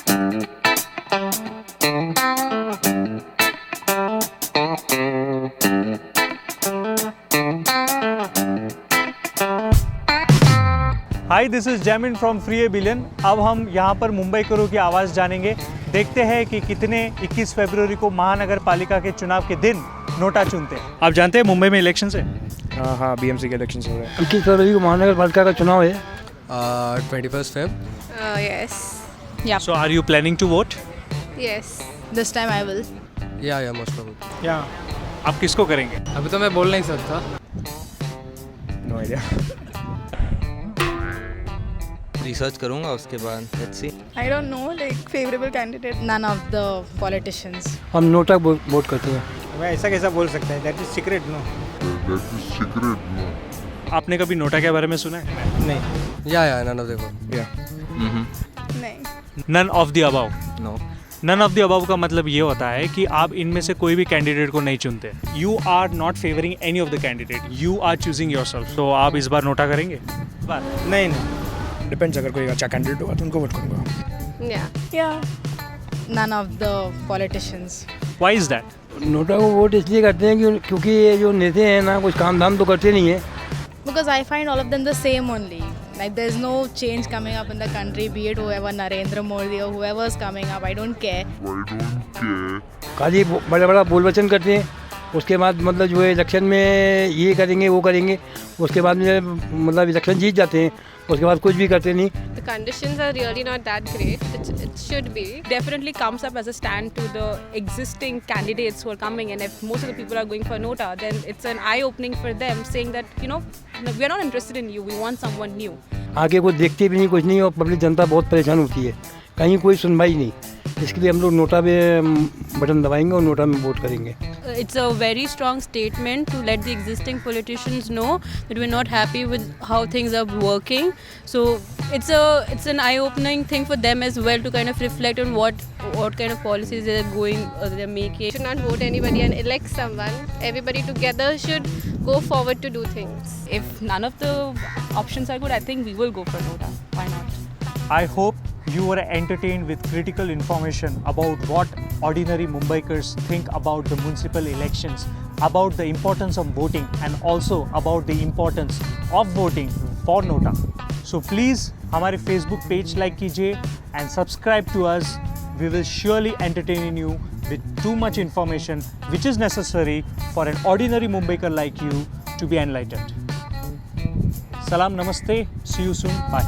Hi, this is Jaimin from free A billion. अब हम यहाँ पर मुंबई करों की आवाज़ जानेंगे। देखते हैं कि कितने 21 फरवरी को महानगर पालिका के चुनाव के दिन नोटा चुनते हैं। आप जानते हैं मुंबई में इलेक्शन है? हाँ, बीएमसी के इलेक्शन हो रहे हैं। 21 फरवरी को महानगर पालिका का चुनाव है। 21st Feb. Yes. Yeah. So are you planning to vote? Yes. This time I will. Yeah, most probably. या आप किसको करेंगे? अभी तो मैं बोल नहीं सकता। No idea. रिसर्च करूंगा उसके बाद let's see. I don't know, like favorable candidate. None of the politicians. हम नोटा वोट करते हैं। मैं ऐसा कैसा बोल सकता है? That is secret no. आपने कभी नोटा के बारे में सुना है? नहीं। या none of them. या नहीं. None of the above. No. None of the above का मतलब ये होता है कि आप इनमें से कोई भी कैंडिडेट को नहीं चुनते। You are not favouring any of the candidate, you are choosing yourself. तो आप इस बार नोटा करेंगे? नहीं। डिपेंड्स, अगर कोई अच्छा कैंडिडेट होगा तो उनको वोट करूँगा। Yeah. None of the politicians. Why is that? NOTA को वोट इसलिए करते हैं क्योंकि ये जो नेता हैं ना, कुछ काम धाम तो करते नहीं है। Because I find all of them the same only. Like there's no change coming up in the country, be it whoever Narendra Modi or whoever's coming up. I don't care. खाली बड़ा बड़ा बोल वचन करते हैं। उसके बाद मतलब जो है इलेक्शन में ये करेंगे वो करेंगे, उसके बाद में मतलब इलेक्शन जीत जाते हैं, उसके बाद कुछ भी करते नहीं। The conditions are really not that great. It should be. Definitely comes up as a stand to the existing candidates who are coming, and if most of the people are going for Nota, then it's an eye-opening for them, saying that we are not interested in you. We want someone new. आगे कोई देखते भी नहीं, कुछ नहीं, और public जनता बहुत परेशान होती है, कहीं कोई सुनवाई नहीं। इसके लिए हम लोग नोटा पे बटन दबाएंगे और नोटा में वोट करेंगे। It's a very strong statement to let the existing politicians know that we're not happy with how things are working. So it's an eye-opening thing for them as well to kind of reflect on what kind of policies they're making. Should not vote anybody and elect someone. Everybody together should go forward to do things. If none of the options are good, I think we will go for Nota. Why not? I hope you were entertained with critical information about what ordinary Mumbaikars think about the municipal elections, about the importance of voting, and also about the importance of voting for Nota. So please हमारे Facebook page like कीजिए and subscribe to us. We will surely entertain you with too much information which is necessary for an ordinary Mumbaikar like you to be enlightened. Salam, namaste. See you soon. Bye.